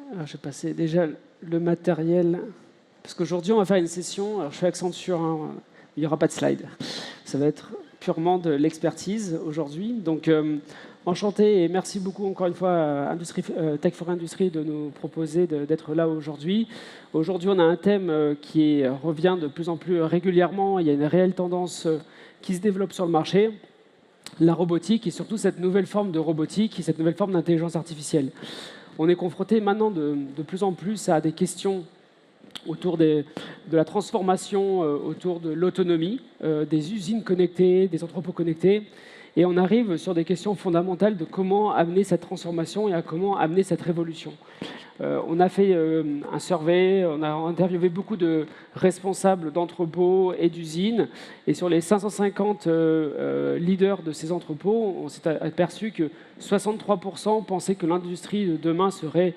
Alors, je vais passer déjà le matériel, parce qu'aujourd'hui, on va faire une session. Alors, je fais Accenture, hein, il n'y aura pas de slide. Ça va être purement de l'expertise aujourd'hui. Donc, enchanté et merci beaucoup encore une fois à Tech for Industry de nous proposer d'être là aujourd'hui. Aujourd'hui, on a un thème qui revient de plus en plus régulièrement. Il y a une réelle tendance qui se développe sur le marché, la robotique et surtout cette nouvelle forme de robotique et cette nouvelle forme d'intelligence artificielle. On est confronté maintenant de plus en plus à des questions autour de la transformation, autour de l'autonomie, des usines connectées, des entrepôts connectés. Et on arrive sur des questions fondamentales de comment amener cette transformation et à comment amener cette révolution. On a fait un survey, on a interviewé beaucoup de responsables d'entrepôts et d'usines. Et sur les 550 leaders de ces entrepôts, on s'est aperçu que 63% pensaient que l'industrie de demain serait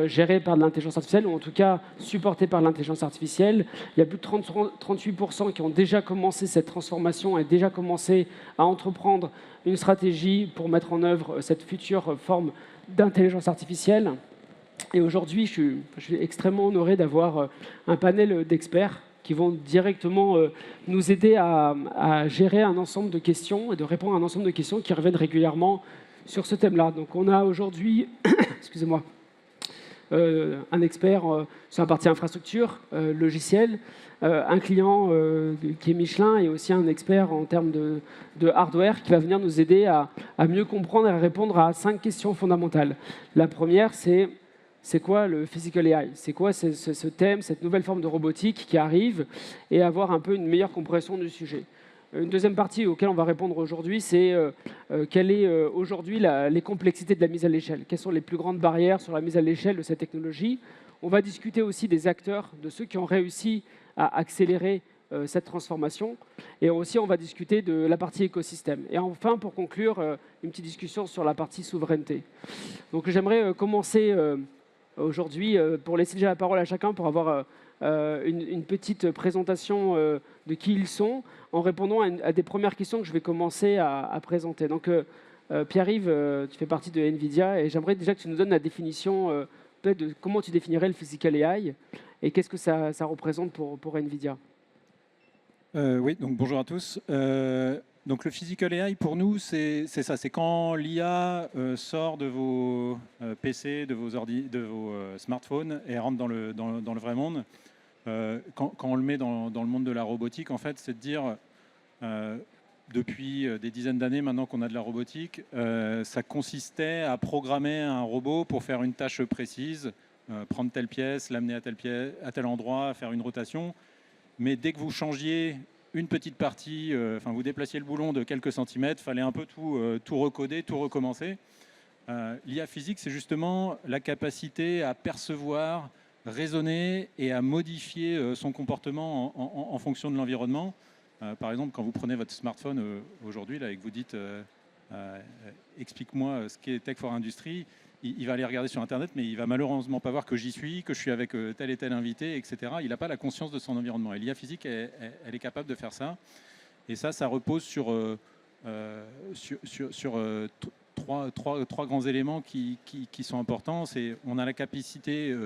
gérée par de l'intelligence artificielle, ou en tout cas supportée par l'intelligence artificielle. Il y a plus de 38% qui ont déjà commencé cette transformation et déjà commencé à entreprendre une stratégie pour mettre en œuvre cette future forme d'intelligence artificielle. Et aujourd'hui, je suis extrêmement honoré d'avoir un panel d'experts qui vont directement nous aider à gérer un ensemble de questions et de répondre à un ensemble de questions qui reviennent régulièrement sur ce thème-là. Donc on a aujourd'hui, excusez-moi, un expert sur la partie infrastructure, logiciel, un client qui est Michelin et aussi un expert en termes de hardware qui va venir nous aider à mieux comprendre et à répondre à 5 questions fondamentales. La première, c'est quoi le physical AI? C'est quoi ce thème, cette nouvelle forme de robotique qui arrive et avoir un peu une meilleure compréhension du sujet. Une deuxième partie auquel on va répondre aujourd'hui, c'est quelle est aujourd'hui les complexités de la mise à l'échelle. Quelles sont les plus grandes barrières sur la mise à l'échelle de cette technologie? On va discuter aussi des acteurs, de ceux qui ont réussi à accélérer cette transformation. Et aussi, on va discuter de la partie écosystème. Et enfin, pour conclure, une petite discussion sur la partie souveraineté. Donc j'aimerais commencer aujourd'hui pour laisser déjà la parole à chacun pour avoir une petite présentation de qui ils sont en répondant à des premières questions que je vais commencer à présenter. Donc Pierre-Yves, tu fais partie de NVIDIA et j'aimerais déjà que tu nous donnes la définition peut-être de comment tu définirais le Physical AI et qu'est-ce que ça représente pour NVIDIA. Oui, donc bonjour à tous. Donc le Physical AI, pour nous, c'est ça. C'est quand l'IA sort de vos PC, de vos smartphones et rentre dans le vrai monde. Quand on le met dans le monde de la robotique, en fait, c'est de dire, depuis des dizaines d'années maintenant qu'on a de la robotique, ça consistait à programmer un robot pour faire une tâche précise, prendre telle pièce, l'amener à tel endroit, faire une rotation. Mais dès que vous changiez une petite partie, vous déplaciez le boulon de quelques centimètres, il fallait un peu tout recoder, tout recommencer. L'IA physique, c'est justement la capacité à percevoir, raisonner et à modifier son comportement en fonction de l'environnement. Par exemple, quand vous prenez votre smartphone aujourd'hui et que vous dites explique-moi ce qu'est Tech for Industry, il va aller regarder sur Internet, mais il va malheureusement pas voir que j'y suis, que je suis avec tel et tel invité, etc. Il n'a pas la conscience de son environnement. Et l'IA physique, elle est capable de faire ça. Et ça repose sur trois grands éléments qui sont importants. On a la capacité,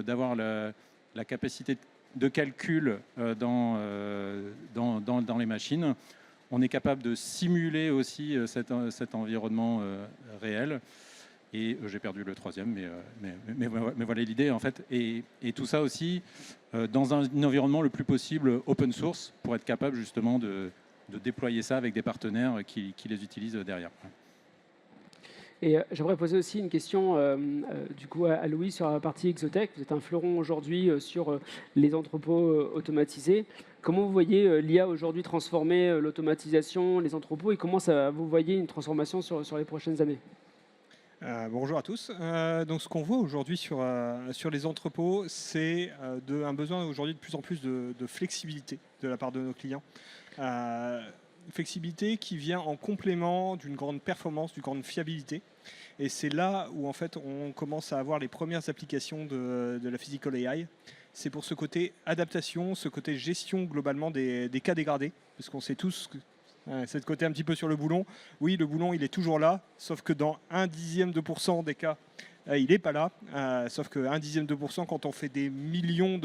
d'avoir la capacité de calcul dans les machines. On est capable de simuler aussi cet environnement réel. Et j'ai perdu le troisième, mais voilà l'idée en fait. Et tout ça aussi dans un environnement le plus possible open source pour être capable justement de déployer ça avec des partenaires qui les utilisent derrière. Et j'aimerais poser aussi une question du coup à Louis sur la partie Exotech. Vous êtes un fleuron aujourd'hui sur les entrepôts automatisés. Comment vous voyez l'IA aujourd'hui transformer l'automatisation, les entrepôts et comment vous voyez une transformation sur les prochaines années? Bonjour à tous. Donc, ce qu'on voit aujourd'hui sur les entrepôts, c'est un besoin aujourd'hui de plus en plus de flexibilité de la part de nos clients. Flexibilité qui vient en complément d'une grande performance, d'une grande fiabilité. Et c'est là où en fait on commence à avoir les premières applications de la Physical AI. C'est pour ce côté adaptation, ce côté gestion globalement des cas dégradés, parce qu'on sait tous que c'est de côté un petit peu sur le boulon. Oui, le boulon, il est toujours là, sauf que dans 1/10 de % des cas, il n'est pas là. Sauf qu'un dixième de %, quand on fait des millions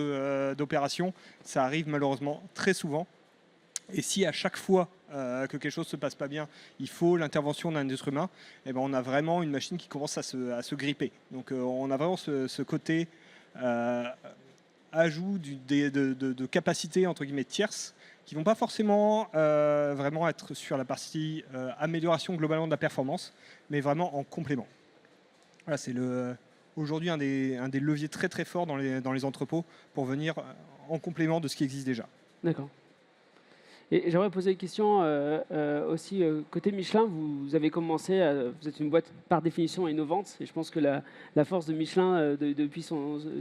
d'opérations, ça arrive malheureusement très souvent. Et si à chaque fois que quelque chose ne se passe pas bien, il faut l'intervention d'un être humain, eh ben on a vraiment une machine qui commence à se gripper. Donc on a vraiment ce côté ajout de capacités entre guillemets tierces qui ne vont pas forcément vraiment être sur la partie amélioration globalement de la performance, mais vraiment en complément. Voilà, c'est aujourd'hui un des leviers très très forts dans les entrepôts pour venir en complément de ce qui existe déjà. D'accord. Et j'aimerais poser une question aussi côté Michelin. Vous avez commencé, vous êtes une boîte par définition innovante, et je pense que la force de Michelin depuis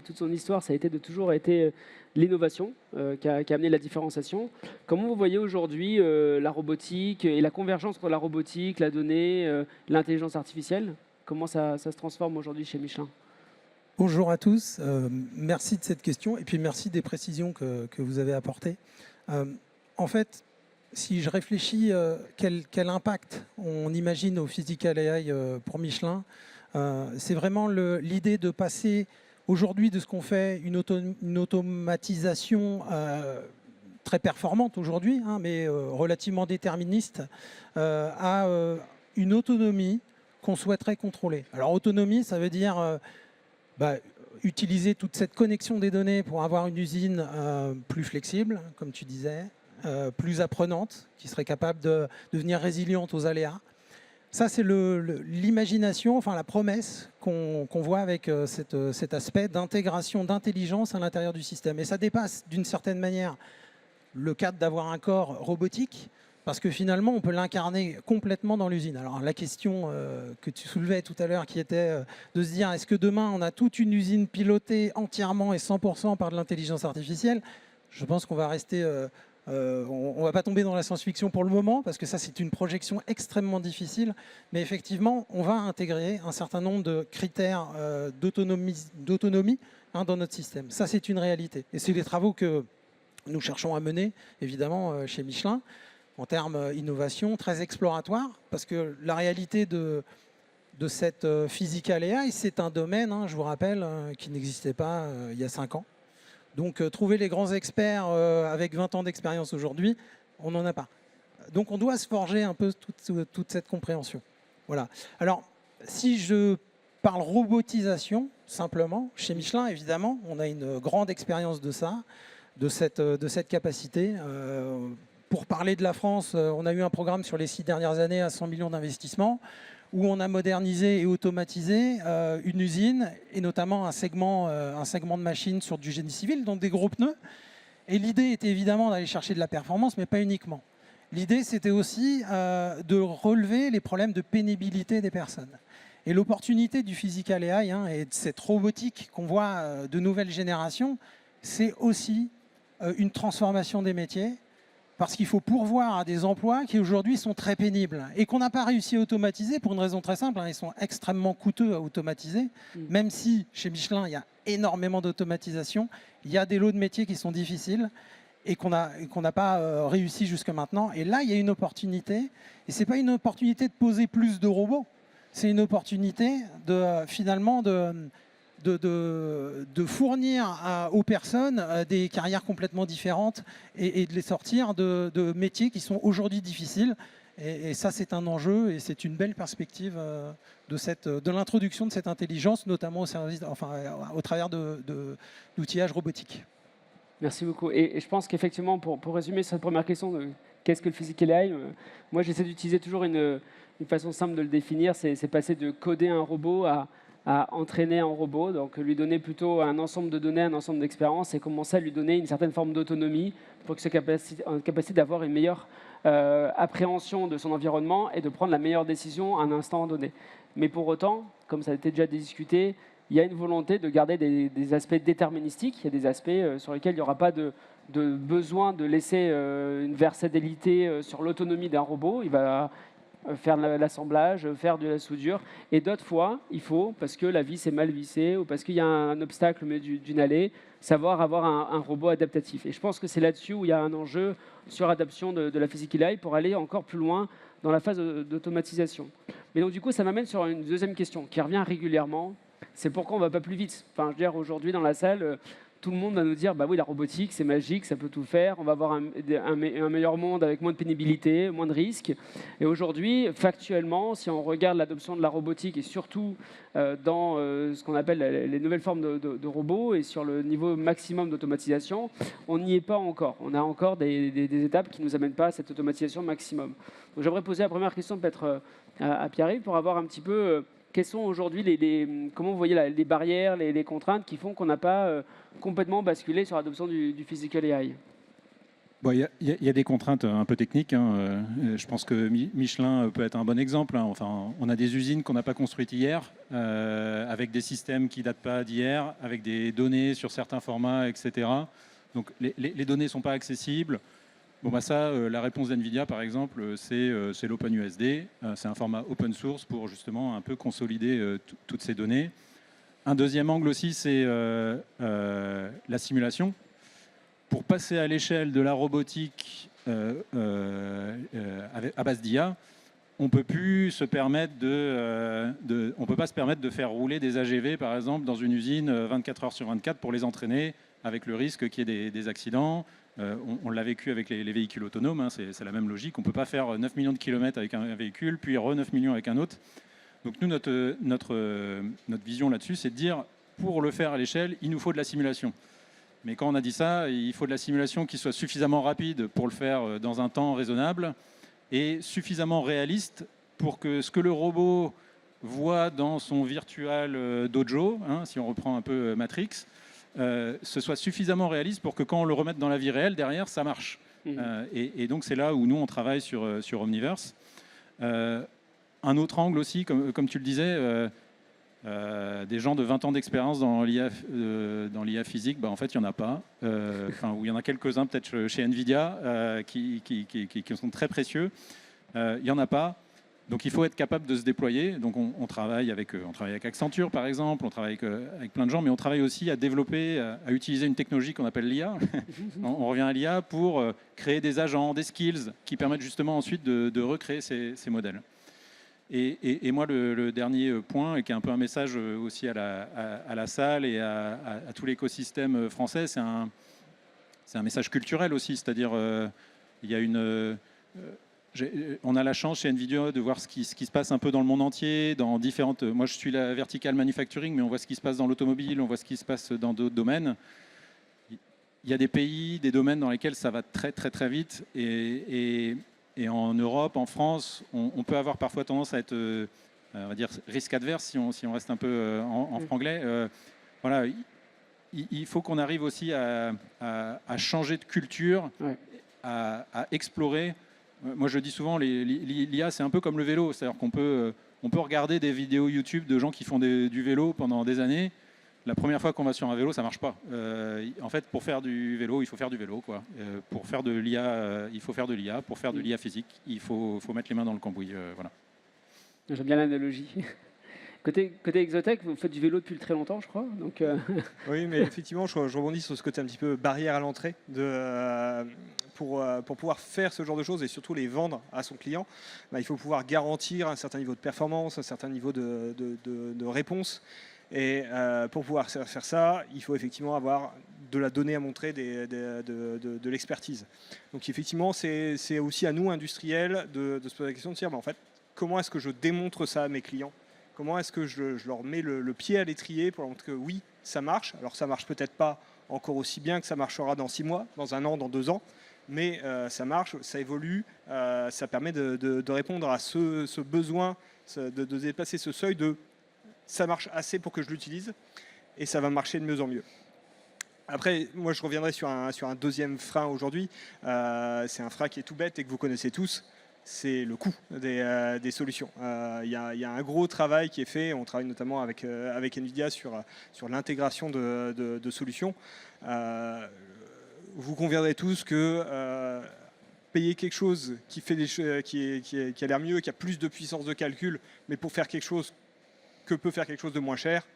toute son histoire, ça a été de toujours été l'innovation qui a amené la différenciation. Comment vous voyez aujourd'hui la robotique et la convergence entre la robotique, la donnée, l'intelligence artificielle? Comment ça se transforme aujourd'hui chez Michelin? Bonjour à tous, merci de cette question et puis merci des précisions que vous avez apportées. En fait, si je réfléchis quel impact on imagine au Physical AI pour Michelin, c'est vraiment l'idée de passer aujourd'hui de ce qu'on fait une automatisation très performante aujourd'hui, hein, mais relativement déterministe, à une autonomie qu'on souhaiterait contrôler. Alors autonomie, ça veut dire utiliser toute cette connexion des données pour avoir une usine plus flexible, comme tu disais, plus apprenante, qui serait capable de devenir résiliente aux aléas. Ça, c'est l'imagination, enfin la promesse qu'on voit avec cet aspect d'intégration, d'intelligence à l'intérieur du système. Et ça dépasse d'une certaine manière le cadre d'avoir un corps robotique, parce que finalement, on peut l'incarner complètement dans l'usine. Alors la question que tu soulevais tout à l'heure, qui était de se dire, est-ce que demain, on a toute une usine pilotée entièrement et 100% par de l'intelligence artificielle? Je pense qu'on va rester... on ne va pas tomber dans la science-fiction pour le moment, parce que ça, c'est une projection extrêmement difficile. Mais effectivement, on va intégrer un certain nombre de critères d'autonomie dans notre système. Ça, c'est une réalité. Et c'est les travaux que nous cherchons à mener, évidemment, chez Michelin, en termes innovation, très exploratoire, parce que la réalité de cette Physical AI, c'est un domaine, je vous rappelle, qui n'existait pas il y a 5 ans. Donc trouver les grands experts avec 20 ans d'expérience aujourd'hui, on n'en a pas. Donc on doit se forger un peu toute cette compréhension. Voilà. Alors, si je parle robotisation, simplement, chez Michelin, évidemment, on a une grande expérience de ça, de cette capacité. Pour parler de la France, on a eu un programme sur les 6 dernières années à 100 millions d'investissements, où on a modernisé et automatisé une usine, et notamment un segment de machines sur du génie civil, donc des gros pneus. Et l'idée était évidemment d'aller chercher de la performance, mais pas uniquement. L'idée, c'était aussi de relever les problèmes de pénibilité des personnes. Et l'opportunité du Physical AI et de cette robotique qu'on voit de nouvelle génération, c'est aussi une transformation des métiers, parce qu'il faut pourvoir à des emplois qui aujourd'hui sont très pénibles et qu'on n'a pas réussi à automatiser pour une raison très simple. Ils sont extrêmement coûteux à automatiser, même si chez Michelin, il y a énormément d'automatisation. Il y a des lots de métiers qui sont difficiles et qu'on n'a pas réussi jusque maintenant. Et là, il y a une opportunité. Et ce n'est pas une opportunité de poser plus de robots. C'est une opportunité finalement de fournir aux personnes des carrières complètement différentes et de les sortir de métiers qui sont aujourd'hui difficiles. Et ça, c'est un enjeu et c'est une belle perspective de l'introduction de cette intelligence, notamment au travers d'outillage robotique. Merci beaucoup. Et je pense qu'effectivement, pour résumer cette première question de qu'est-ce que le Physical AI, moi j'essaie d'utiliser toujours une façon simple de le définir, c'est passer de coder un robot à entraîner un robot, donc lui donner plutôt un ensemble de données, un ensemble d'expériences et commencer à lui donner une certaine forme d'autonomie pour que soit en capacité d'avoir une meilleure appréhension de son environnement et de prendre la meilleure décision à un instant donné. Mais pour autant, comme ça a été déjà discuté, il y a une volonté de garder des aspects déterministiques, il y a des aspects sur lesquels il n'y aura pas de besoin de laisser une versatilité sur l'autonomie d'un robot. Il va faire l'assemblage, faire de la soudure. Et d'autres fois, il faut, parce que la vis est mal vissée ou parce qu'il y a un obstacle au milieu d'une allée, savoir avoir un robot adaptatif. Et je pense que c'est là-dessus où il y a un enjeu sur l'adaptation de la Physical AI pour aller encore plus loin dans la phase d'automatisation. Mais donc du coup, ça m'amène sur une deuxième question qui revient régulièrement. c'est pourquoi on ne va pas plus vite. Enfin, je veux dire, aujourd'hui, dans la salle, tout le monde va nous dire, bah oui, la robotique, c'est magique, ça peut tout faire, on va avoir un meilleur monde avec moins de pénibilité, moins de risques. Et aujourd'hui, factuellement, si on regarde l'adoption de la robotique et surtout dans ce qu'on appelle les nouvelles formes de robots et sur le niveau maximum d'automatisation, on n'y est pas encore. On a encore des étapes qui ne nous amènent pas à cette automatisation maximum. Donc j'aimerais poser la première question peut-être à Pierre-Yves pour avoir un petit peu... quelles sont aujourd'hui comment vous voyez les barrières, les contraintes qui font qu'on n'a pas complètement basculé sur l'adoption du physical AI? Bon, il y a des contraintes un peu techniques, hein. Je pense que Michelin peut être un bon exemple, hein. Enfin, on a des usines qu'on n'a pas construites hier, avec des systèmes qui ne datent pas d'hier, avec des données sur certains formats, etc. Donc les données ne sont pas accessibles. Bon, bah ça, la réponse d'NVIDIA, par exemple, c'est l'OpenUSD. C'est un format open source pour justement un peu consolider toutes ces données. Un deuxième angle aussi, c'est la simulation. Pour passer à l'échelle de la robotique à base d'IA, on peut plus se permettre on peut pas se permettre de faire rouler des AGV, par exemple, dans une usine 24 heures sur 24 pour les entraîner, avec le risque qu'il y ait des accidents. On l'a vécu avec les véhicules autonomes, hein, c'est la même logique. On ne peut pas faire 9 millions de kilomètres avec un véhicule, puis 9 millions avec un autre. Donc nous, notre vision là-dessus, c'est de dire, pour le faire à l'échelle, il nous faut de la simulation. Mais quand on a dit ça, il faut de la simulation qui soit suffisamment rapide pour le faire dans un temps raisonnable et suffisamment réaliste pour que ce que le robot voit dans son virtual dojo, hein, si on reprend un peu Matrix, ce soit suffisamment réaliste pour que quand on le remette dans la vie réelle, derrière, ça marche. Et donc c'est là où nous, on travaille sur Omniverse. Un autre angle aussi, comme tu le disais, des gens de 20 ans d'expérience dans l'IA physique, bah, en fait, il n'y en a pas. Ou il y en a quelques-uns, peut-être chez NVIDIA, qui sont très précieux. Il n'y en a pas. Donc il faut être capable de se déployer. Donc on travaille avec Accenture, par exemple, on travaille avec plein de gens, mais on travaille aussi à développer, à utiliser une technologie qu'on appelle l'IA. On revient à l'IA pour créer des agents, des skills, qui permettent justement ensuite de recréer ces modèles. Et moi, le dernier point, et qui est un peu un message aussi à la salle et à tout l'écosystème français, c'est un message culturel aussi. C'est-à-dire, il y a on a la chance chez NVIDIA de voir ce qui se passe un peu dans le monde entier, dans différentes... Moi, je suis la vertical manufacturing, mais on voit ce qui se passe dans l'automobile, on voit ce qui se passe dans d'autres domaines. Il y a des pays, des domaines dans lesquels ça va très, très, très vite. Et en Europe, en France, on peut avoir parfois tendance à être, on va dire, risque adverse, si on reste un peu en franglais. Voilà, il faut qu'on arrive aussi à changer de culture, ouais, à explorer. Moi, je dis souvent, l'IA, c'est un peu comme le vélo. C'est-à-dire qu'on peut regarder des vidéos YouTube de gens qui font du vélo pendant des années. La première fois qu'on va sur un vélo, ça ne marche pas. En fait, pour faire du vélo, il faut faire du vélo, quoi. Pour faire de l'IA, il faut faire de l'IA. Pour faire de l'IA physique, il faut mettre les mains dans le cambouis. Voilà. J'aime bien l'analogie. Côté Exotech, vous faites du vélo depuis très longtemps, je crois. Donc Oui, mais effectivement, je rebondis sur ce côté un petit peu barrière à l'entrée. Pour pouvoir faire ce genre de choses et surtout les vendre à son client, il faut pouvoir garantir un certain niveau de performance, un certain niveau de réponse. Et pour pouvoir faire ça, il faut effectivement avoir de la donnée à montrer, de l'expertise. Donc effectivement, c'est aussi à nous, industriels, de se poser la question de dire, en fait, comment est-ce que je démontre ça à mes clients? Comment est-ce que je leur mets le pied à l'étrier pour leur montrer que oui, ça marche. Alors ça ne marche peut-être pas encore aussi bien que ça marchera dans 6 mois, dans 1 an, dans 2 ans, mais ça marche, ça évolue, ça permet de répondre à ce besoin, de dépasser ce seuil de ça marche assez pour que je l'utilise et ça va marcher de mieux en mieux. Après, moi je reviendrai sur un deuxième frein aujourd'hui. C'est un frein qui est tout bête et que vous connaissez tous. C'est le coût des solutions. Il y a un gros travail qui est fait. On travaille notamment avec NVIDIA sur l'intégration de solutions. Vous conviendrez tous que payer quelque chose qui a l'air mieux, qui a plus de puissance de calcul, mais pour faire quelque chose que peut faire quelque chose de moins cher,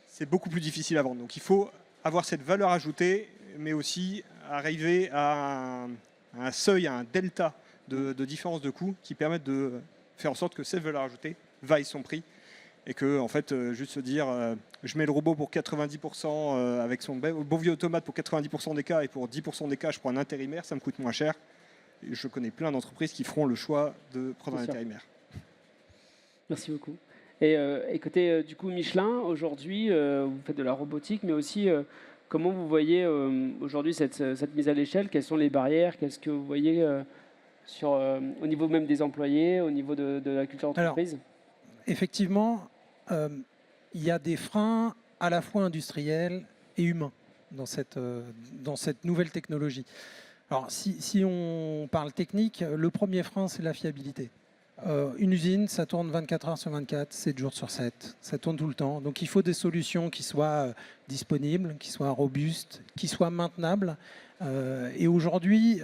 c'est beaucoup plus difficile à vendre. Donc il faut avoir cette valeur ajoutée, mais aussi arriver à un seuil, à un delta de différence de coût qui permettent de faire en sorte que cette valeur ajoutée vaille son prix Et que, en fait, juste se dire, je mets le robot pour 90% avec son bon vieux automate pour 90% des cas, et pour 10% des cas, je prends un intérimaire, ça me coûte moins cher. Et je connais plein d'entreprises qui feront le choix de prendre un intérimaire. Merci beaucoup. Et côté du coup Michelin, aujourd'hui, vous faites de la robotique, mais aussi comment vous voyez aujourd'hui cette mise à l'échelle? Quelles sont les barrières? Qu'est-ce que vous voyez au niveau même des employés, au niveau de la culture d'entreprise? Effectivement, il y a des freins à la fois industriels et humains dans cette nouvelle technologie. Alors, si on parle technique, le premier frein, c'est la fiabilité. Une usine, ça tourne 24 heures sur 24, 7 jours sur 7, ça tourne tout le temps. Donc il faut des solutions qui soient disponibles, qui soient robustes, qui soient maintenables. Et aujourd'hui,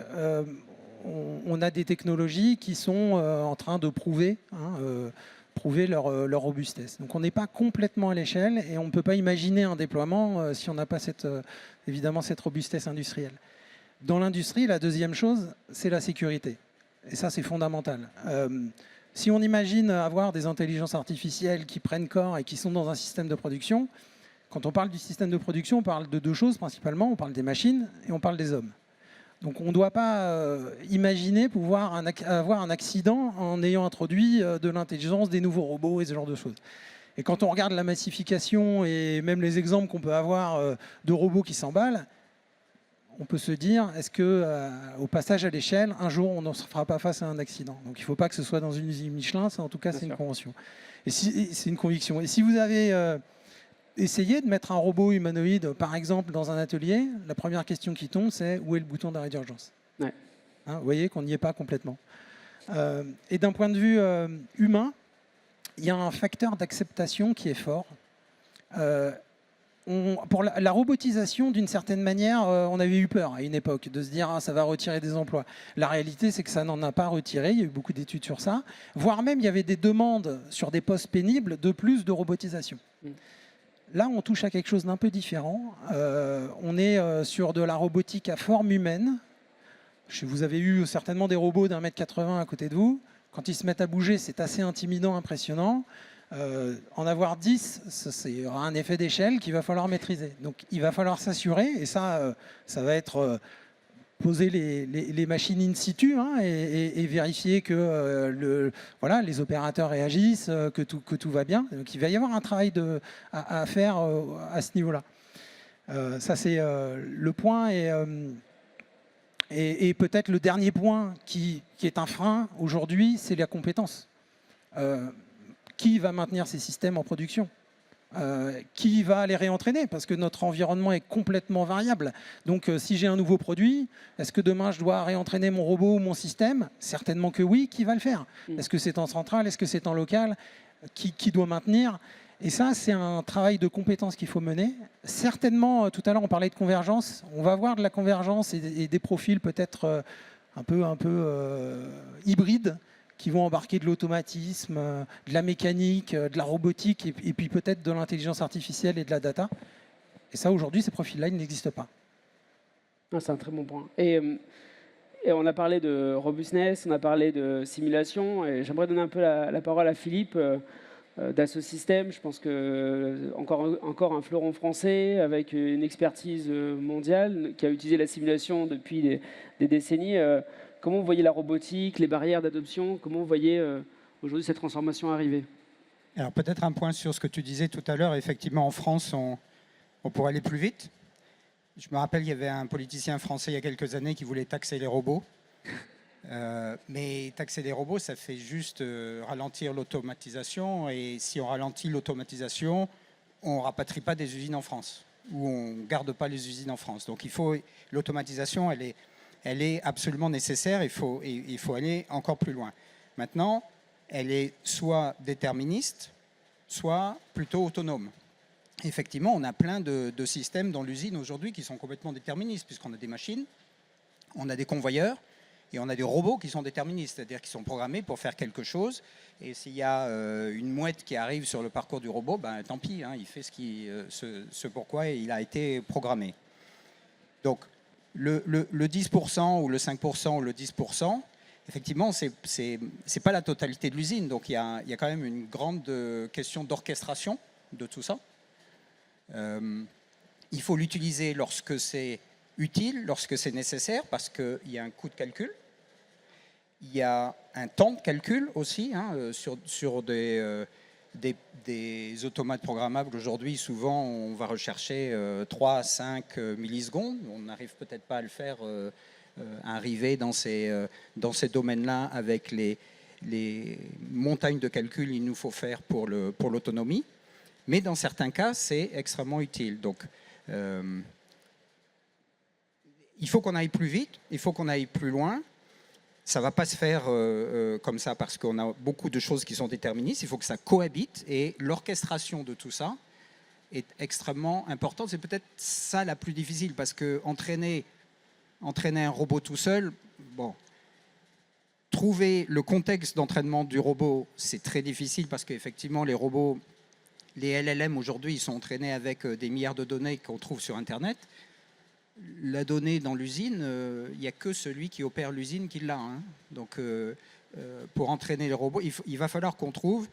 on a des technologies qui sont en train de prouver leur robustesse. Donc on n'est pas complètement à l'échelle et on ne peut pas imaginer un déploiement si on n'a pas évidemment cette robustesse industrielle. Dans l'industrie, la deuxième chose, c'est la sécurité. Et ça, c'est fondamental. Si on imagine avoir des intelligences artificielles qui prennent corps et qui sont dans un système de production, quand on parle du système de production, on parle de deux choses principalement. On parle des machines et on parle des hommes. Donc on ne doit pas imaginer pouvoir avoir un accident en ayant introduit de l'intelligence, des nouveaux robots et ce genre de choses. Et quand on regarde la massification et même les exemples qu'on peut avoir de robots qui s'emballent, on peut se dire, est-ce qu'au passage à l'échelle, un jour, on ne se fera pas face à un accident? Donc il ne faut pas que ce soit dans une usine Michelin, ça, en tout cas, c'est une convention. Et c'est une conviction. Et si vous avez essayé de mettre un robot humanoïde, par exemple, dans un atelier, la première question qui tombe, c'est où est le bouton d'arrêt d'urgence? Ouais. Hein, vous voyez qu'on n'y est pas complètement. Et d'un point de vue humain, il y a un facteur d'acceptation qui est fort. Pour la robotisation, d'une certaine manière, on avait eu peur à une époque de se dire ça va retirer des emplois. La réalité, c'est que ça n'en a pas retiré. Il y a eu beaucoup d'études sur ça. Voire même, il y avait des demandes sur des postes pénibles de plus de robotisation. Là, on touche à quelque chose d'un peu différent. On est sur de la robotique à forme humaine. Vous avez eu certainement des robots d'1,80 m à côté de vous. Quand ils se mettent à bouger, c'est assez intimidant, impressionnant. En avoir 10, il y aura un effet d'échelle qu'il va falloir maîtriser. Donc il va falloir s'assurer, et ça va être poser les machines in situ et vérifier que les opérateurs réagissent, que tout va bien. Donc il va y avoir un travail à faire à ce niveau-là. Ça c'est le point. Et peut-être le dernier point qui est un frein aujourd'hui, c'est la compétence. Qui va maintenir ces systèmes en production? Qui va les réentraîner? Parce que notre environnement est complètement variable. Donc si j'ai un nouveau produit, est-ce que demain je dois réentraîner mon robot ou mon système? Certainement que oui. Qui va le faire? Est-ce que c'est en centrale? Est-ce que c'est en local? Qui doit maintenir? Et ça, c'est un travail de compétences qu'il faut mener. Certainement, tout à l'heure, on parlait de convergence. On va voir de la convergence et des profils peut-être un peu hybrides, qui vont embarquer de l'automatisme, de la mécanique, de la robotique, et puis peut-être de l'intelligence artificielle et de la data. Et ça, aujourd'hui, ces profils-là, ils n'existent pas. C'est un très bon point. Et on a parlé de robustness, on a parlé de simulation, et j'aimerais donner un peu la parole à Philippe d'Asso Systèmes. Je pense que encore un fleuron français avec une expertise mondiale qui a utilisé la simulation depuis des décennies. Comment vous voyez la robotique, les barrières d'adoption? Comment vous voyez aujourd'hui cette transformation arriver? Alors peut-être un point sur ce que tu disais tout à l'heure. Effectivement, en France, on pourrait aller plus vite. Je me rappelle, il y avait un politicien français il y a quelques années qui voulait taxer les robots. Mais taxer les robots, ça fait juste ralentir l'automatisation. Et si on ralentit l'automatisation, on ne rapatrie pas des usines en France, ou on ne garde pas les usines en France. Donc l'automatisation, elle est absolument nécessaire. Il faut aller encore plus loin. Maintenant, elle est soit déterministe, soit plutôt autonome. Effectivement, on a plein de systèmes dans l'usine aujourd'hui qui sont complètement déterministes, puisqu'on a des machines, on a des convoyeurs, et on a des robots qui sont déterministes, c'est-à-dire qui sont programmés pour faire quelque chose. Et s'il y a une mouette qui arrive sur le parcours du robot, ben, tant pis, il fait ce pourquoi il a été programmé. Donc, le 10% ou le 5% ou le 10%, effectivement, c'est pas la totalité de l'usine. Donc il y a quand même une grande question d'orchestration de tout ça. Il faut l'utiliser lorsque c'est utile, lorsque c'est nécessaire, parce qu'il y a un coût de calcul. Il y a un temps de calcul aussi, hein, sur des automates programmables. Aujourd'hui, souvent, on va rechercher 3 à 5 millisecondes. On n'arrive peut-être pas à le faire, à arriver dans ces domaines-là avec les montagnes de calcul qu'il nous faut faire pour l'autonomie. Mais dans certains cas, c'est extrêmement utile. Donc, il faut qu'on aille plus vite, il faut qu'on aille plus loin. Ça ne va pas se faire comme ça parce qu'on a beaucoup de choses qui sont déterministes. Il faut que ça cohabite et l'orchestration de tout ça est extrêmement importante. C'est peut-être ça la plus difficile parce que entraîner un robot tout seul, bon, trouver le contexte d'entraînement du robot, c'est très difficile parce qu'effectivement, les robots, les LLM aujourd'hui, ils sont entraînés avec des milliards de données qu'on trouve sur Internet. La donnée dans l'usine, il n'y a que celui qui opère l'usine qui l'a. Hein. Donc, pour entraîner les robots, il va falloir qu'on trouve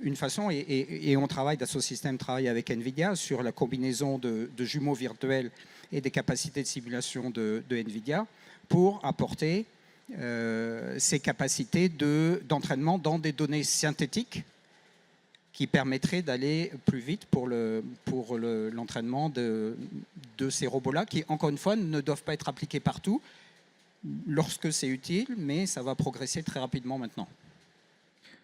une façon, et on travaille, Dassault Systèmes travaille avec NVIDIA sur la combinaison de jumeaux virtuels et des capacités de simulation de NVIDIA pour apporter ces capacités d'entraînement dans des données synthétiques qui permettrait d'aller plus vite pour l'entraînement de ces robots-là, qui, encore une fois, ne doivent pas être appliqués partout lorsque c'est utile, mais ça va progresser très rapidement maintenant.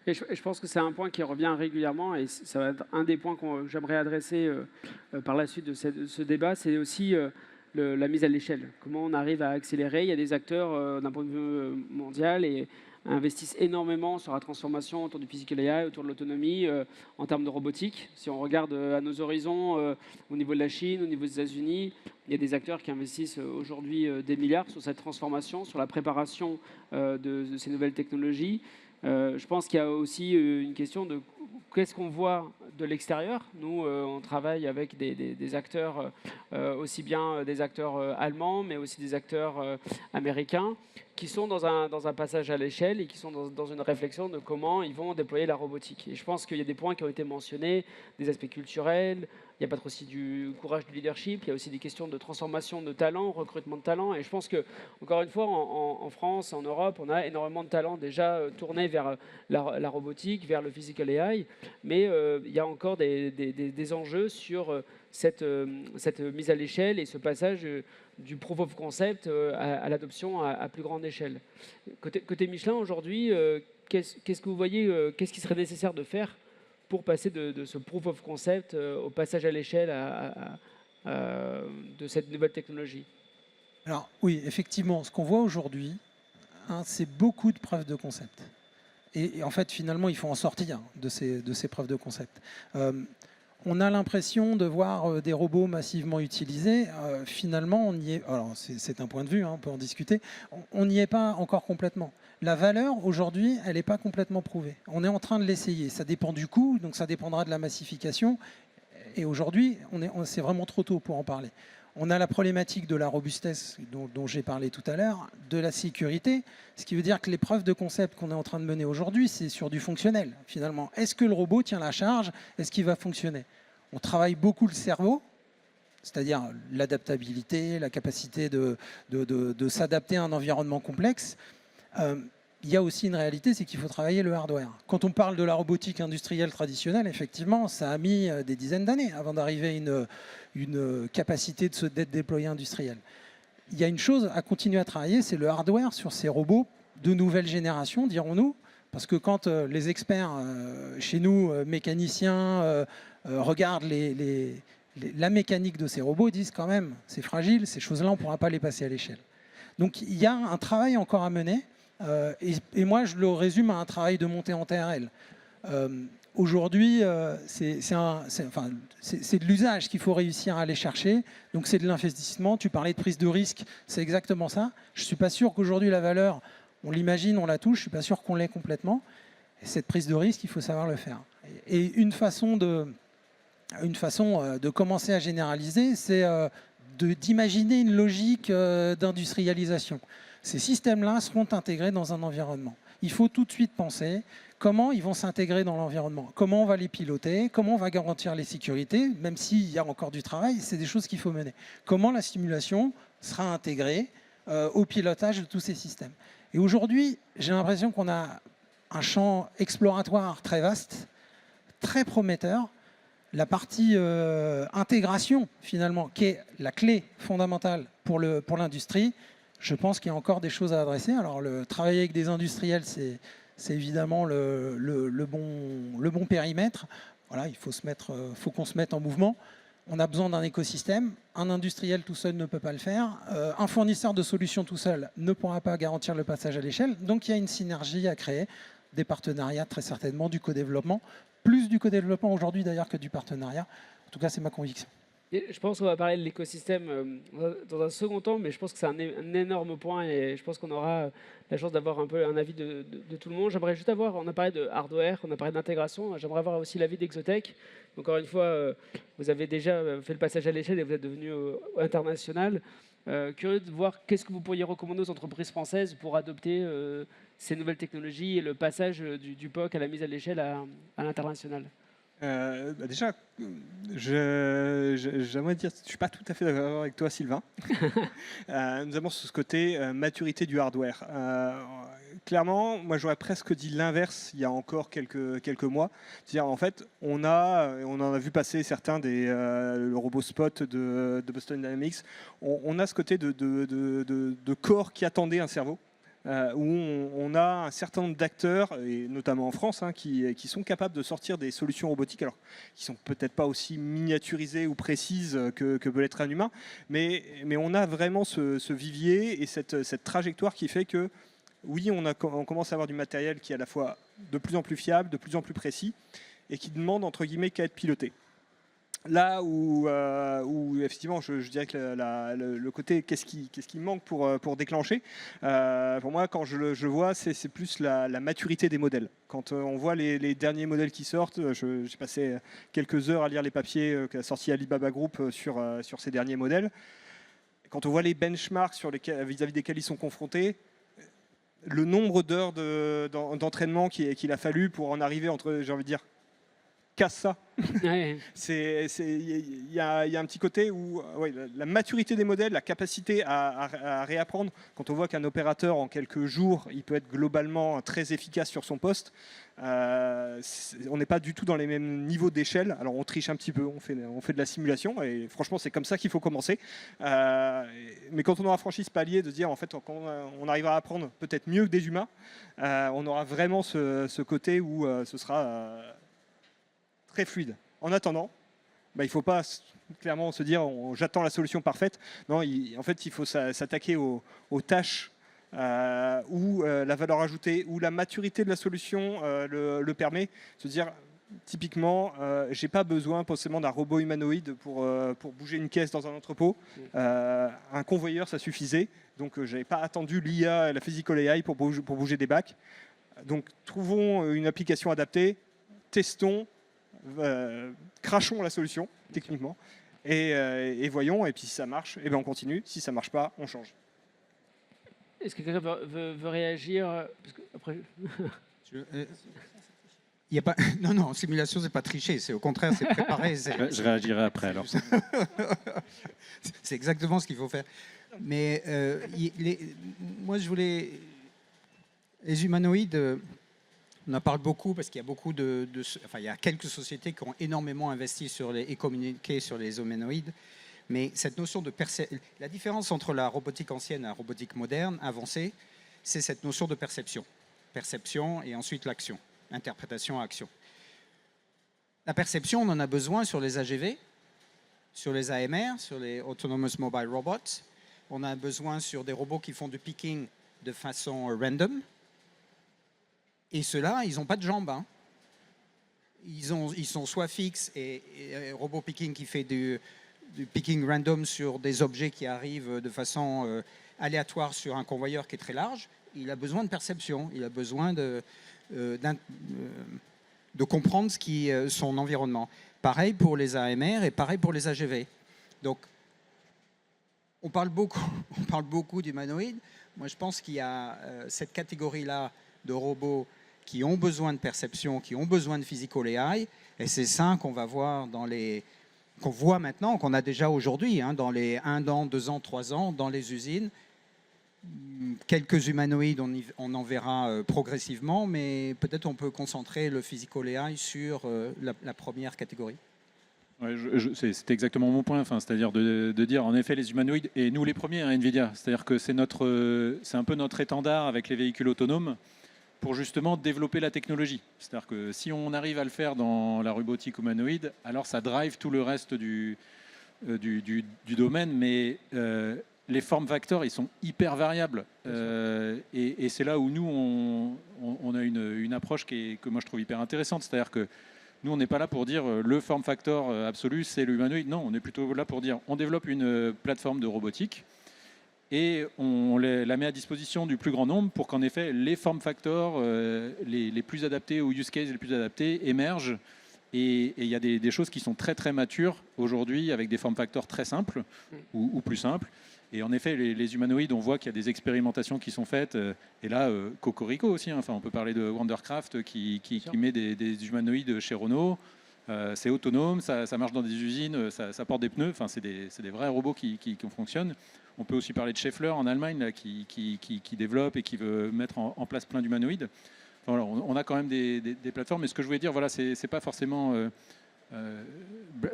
Et je pense que c'est un point qui revient régulièrement, et ça va être un des points que j'aimerais adresser par la suite de ce débat, c'est aussi la mise à l'échelle. Comment on arrive à accélérer. Il y a des acteurs d'un point de vue mondial et investissent énormément sur la transformation autour du physical AI, autour de l'autonomie, en termes de robotique. Si on regarde à nos horizons, au niveau de la Chine, au niveau des États-Unis, il y a des acteurs qui investissent aujourd'hui des milliards sur cette transformation, sur la préparation de ces nouvelles technologies. Je pense qu'il y a aussi une question de qu'est-ce qu'on voit de l'extérieur. Nous, on travaille avec des acteurs, aussi bien des acteurs allemands, mais aussi des acteurs américains, qui sont dans un passage à l'échelle et qui sont dans une réflexion de comment ils vont déployer la robotique. Et je pense qu'il y a des points qui ont été mentionnés, des aspects culturels, il y a peut-être aussi du courage, du leadership, il y a aussi des questions de transformation de talents, recrutement de talents. Et je pense que, encore une fois, en France, en Europe, on a énormément de talents déjà tournés vers la robotique, vers le physical AI, mais il y a encore des enjeux sur cette mise à l'échelle et ce passage du proof of concept à l'adoption à plus grande échelle. Côté Michelin, aujourd'hui, qu'est-ce que vous voyez, qu'est-ce qui serait nécessaire de faire pour passer de ce proof of concept au passage à l'échelle de cette nouvelle technologie? Alors oui, effectivement, ce qu'on voit aujourd'hui, c'est beaucoup de preuves de concept. Et en fait, finalement, il faut en sortir de ces preuves de concept. On a l'impression de voir des robots massivement utilisés. Finalement, on y est. Alors, c'est un point de vue, hein, on peut en discuter. On n'y est pas encore complètement. La valeur, aujourd'hui, elle n'est pas complètement prouvée. On est en train de l'essayer. Ça dépend du coût, donc ça dépendra de la massification. Et aujourd'hui, c'est vraiment trop tôt pour en parler. On a la problématique de la robustesse dont j'ai parlé tout à l'heure, de la sécurité, ce qui veut dire que les preuves de concept qu'on est en train de mener aujourd'hui, c'est sur du fonctionnel, finalement. Est-ce que le robot tient la charge? Est-ce qu'il va fonctionner? On travaille beaucoup le cerveau, c'est-à-dire l'adaptabilité, la capacité de s'adapter à un environnement complexe. Il y a aussi une réalité, c'est qu'il faut travailler le hardware. Quand on parle de la robotique industrielle traditionnelle, effectivement, ça a mis des dizaines d'années avant d'arriver à une capacité d'être déployée industrielle. Il y a une chose à continuer à travailler, c'est le hardware sur ces robots de nouvelle génération, dirons-nous, parce que quand les experts chez nous, mécaniciens, regardent la mécanique de ces robots, ils disent quand même, c'est fragile, ces choses-là, on ne pourra pas les passer à l'échelle. Donc il y a un travail encore à mener. Et moi, je le résume à un travail de montée en TRL. Aujourd'hui, c'est de l'usage qu'il faut réussir à aller chercher. Donc, c'est de l'investissement. Tu parlais de prise de risque, c'est exactement ça. Je ne suis pas sûr qu'aujourd'hui, la valeur, on l'imagine, on la touche. Je ne suis pas sûr qu'on l'ait complètement. Et cette prise de risque, il faut savoir le faire. Et une façon de commencer à généraliser, c'est d'imaginer une logique d'industrialisation. Ces systèmes-là seront intégrés dans un environnement. Il faut tout de suite penser comment ils vont s'intégrer dans l'environnement, comment on va les piloter, comment on va garantir les sécurités, même s'il y a encore du travail, c'est des choses qu'il faut mener. Comment la simulation sera intégrée au pilotage de tous ces systèmes. Et aujourd'hui, j'ai l'impression qu'on a un champ exploratoire très vaste, très prometteur. La partie intégration, finalement, qui est la clé fondamentale pour l'industrie, je pense qu'il y a encore des choses à adresser. Alors, travailler avec des industriels, c'est évidemment le bon périmètre. Voilà, il faut qu'on se mette en mouvement. On a besoin d'un écosystème. Un industriel tout seul ne peut pas le faire. Un fournisseur de solutions tout seul ne pourra pas garantir le passage à l'échelle. Donc, il y a une synergie à créer, des partenariats très certainement, du co-développement. Plus du co-développement aujourd'hui d'ailleurs que du partenariat. En tout cas, c'est ma conviction. Et je pense qu'on va parler de l'écosystème dans un second temps, mais je pense que c'est un énorme point et je pense qu'on aura la chance d'avoir un peu un avis de tout le monde. J'aimerais juste avoir, on a parlé de hardware, on a parlé d'intégration, j'aimerais avoir aussi l'avis d'Exotech. Encore une fois, vous avez déjà fait le passage à l'échelle et vous êtes devenu international. Curieux de voir qu'est-ce que vous pourriez recommander aux entreprises françaises pour adopter ces nouvelles technologies et le passage du POC à la mise à l'échelle à l'international. Déjà, j'aimerais dire, je ne suis pas tout à fait d'accord avec toi, Sylvain. Nous avons ce côté maturité du hardware. Clairement, moi j'aurais presque dit l'inverse il y a encore quelques mois. C'est-à-dire, en fait, on en a vu passer certains le robot Spot de Boston Dynamics. On a ce côté de corps qui attendait un cerveau. Où on a un certain nombre d'acteurs, et notamment en France, qui sont capables de sortir des solutions robotiques, alors qui sont peut-être pas aussi miniaturisées ou précises que peut l'être un humain, mais on a vraiment ce vivier et cette trajectoire qui fait que, oui, on commence à avoir du matériel qui est à la fois de plus en plus fiable, de plus en plus précis, et qui demande, entre guillemets, qu'à être piloté. Là où effectivement, je dirais que le côté qu'est-ce qui manque pour déclencher, pour moi, quand je le vois, c'est plus la maturité des modèles. Quand on voit les derniers modèles qui sortent, j'ai passé quelques heures à lire les papiers qu'a sorti Alibaba Group sur ces derniers modèles. Quand on voit les benchmarks vis-à-vis desquels ils sont confrontés, le nombre d'heures d'entraînement qu'il a fallu pour en arriver entre, j'ai envie de dire, casse ça. Il y a un petit côté où la maturité des modèles, la capacité à réapprendre, quand on voit qu'un opérateur en quelques jours, il peut être globalement très efficace sur son poste, on n'est pas du tout dans les mêmes niveaux d'échelle. Alors on triche un petit peu, on fait de la simulation et franchement c'est comme ça qu'il faut commencer. Mais quand on aura franchi ce palier de se dire en fait quand on arrivera à apprendre peut-être mieux que des humains, on aura vraiment ce côté où ce sera très fluide. En attendant, il ne faut pas clairement se dire j'attends la solution parfaite. Non, en fait, il faut s'attaquer aux tâches où la valeur ajoutée, où la maturité de la solution le permet. Se dire, typiquement, je n'ai pas besoin forcément d'un robot humanoïde pour bouger une caisse dans un entrepôt. Un convoyeur, ça suffisait. Donc, je n'avais pas attendu l'IA, la physical AI pour bouger des bacs. Donc, trouvons une application adaptée, testons, crachons la solution techniquement et voyons, et puis si ça marche, et bien on continue, si ça marche pas, on change. Est-ce que quelqu'un veut réagir parce que après... Y a pas... Non, simulation, c'est pas tricher, c'est au contraire, c'est préparé. Je réagirai après alors. C'est exactement ce qu'il faut faire. Mais moi, je voulais... Les humanoïdes... On en parle beaucoup parce qu'il y a beaucoup il y a quelques sociétés qui ont énormément investi et communiqué sur les humanoïdes. Mais cette notion de la différence entre la robotique ancienne et la robotique moderne, avancée, c'est cette notion de perception. Perception et ensuite l'action. Interprétation, action. La perception, on en a besoin sur les AGV, sur les AMR, sur les Autonomous Mobile Robots. On a besoin sur des robots qui font du picking de façon random. Et ceux-là, ils n'ont pas de jambes. Hein. Ils sont soit fixes et robot picking qui fait du picking random sur des objets qui arrivent de façon aléatoire sur un convoyeur qui est très large. Il a besoin de perception. Il a besoin de comprendre son environnement. Pareil pour les AMR et pareil pour les AGV. Donc, on parle beaucoup d'humanoïdes. Moi, je pense qu'il y a cette catégorie-là de robots qui ont besoin de perception, qui ont besoin de physical AI, et c'est ça qu'on va voir qu'on voit maintenant, qu'on a déjà aujourd'hui, hein, dans les 1 an, 2 ans, 3 ans, dans les usines. Quelques humanoïdes, on en verra progressivement, mais peut-être on peut concentrer le physical AI sur la première catégorie. Ouais, c'est exactement mon point, c'est-à-dire de dire en effet les humanoïdes, et nous les premiers à Nvidia, c'est-à-dire que c'est un peu notre étendard avec les véhicules autonomes pour justement développer la technologie. C'est-à-dire que si on arrive à le faire dans la robotique humanoïde, alors ça drive tout le reste du domaine, mais les form factors, ils sont hyper variables. Et c'est là où nous, on a une approche que moi je trouve hyper intéressante, c'est-à-dire que nous, on n'est pas là pour dire le form factor absolu, c'est l'humanoïde. Non, on est plutôt là pour dire on développe une plateforme de robotique et on la met à disposition du plus grand nombre pour qu'en effet, les form factors les plus adaptés aux use cases les plus adaptés émergent. Et il y a des choses qui sont très, très matures aujourd'hui avec des form factors très simples ou plus simples. Et en effet, les humanoïdes, on voit qu'il y a des expérimentations qui sont faites. Et là, Cocorico aussi. Hein, on peut parler de Wondercraft qui met des humanoïdes chez Renault. C'est autonome, ça marche dans des usines, ça porte des pneus. C'est des vrais robots qui fonctionnent. On peut aussi parler de Schaeffler en Allemagne là, qui développe et qui veut mettre en place plein d'humanoïdes. Enfin, voilà, on a quand même des plateformes. Mais ce que je voulais dire, voilà, c'est pas forcément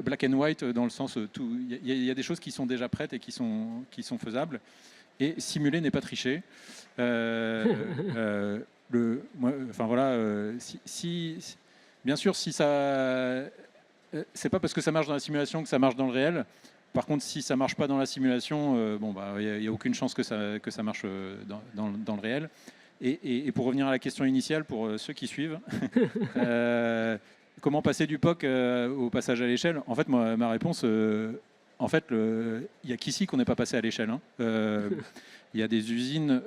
black and white dans le sens tout. Il y a des choses qui sont déjà prêtes et qui sont faisables. Et simuler n'est pas tricher. Bien sûr, si ça, c'est pas parce que ça marche dans la simulation que ça marche dans le réel. Par contre, si ça marche pas dans la simulation, il y a aucune chance que ça marche dans le réel. Et pour revenir à la question initiale, pour ceux qui suivent, comment passer du POC au passage à l'échelle? En fait, moi, ma réponse, il n'y a qu'ici qu'on n'est pas passé à l'échelle. Hein. Il y a des usines,